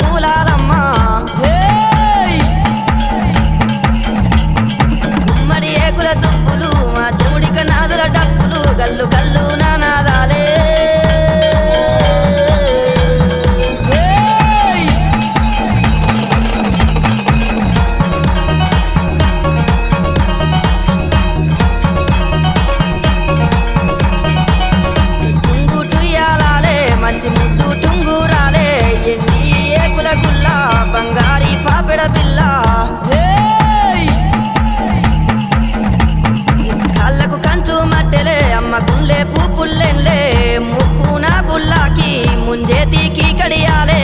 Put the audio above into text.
పూలాలమ్మ గుమ్మడి ఏకుల దుప్పులు మా చెవుడిక నాదుల డప్పులు గల్లు గల్లు నానాదాలే మంచి ముద్దు టుంగురాలే ఎన్ని ఏకుల గుల్ల బంగారీ పాపెడ బిల్ల కాళ్ళకు కంచు మట్టెలే అమ్మ గుండె పూపుల్లెన్లే ముక్కున బుల్లాకి ముంజేతికి కడియాలే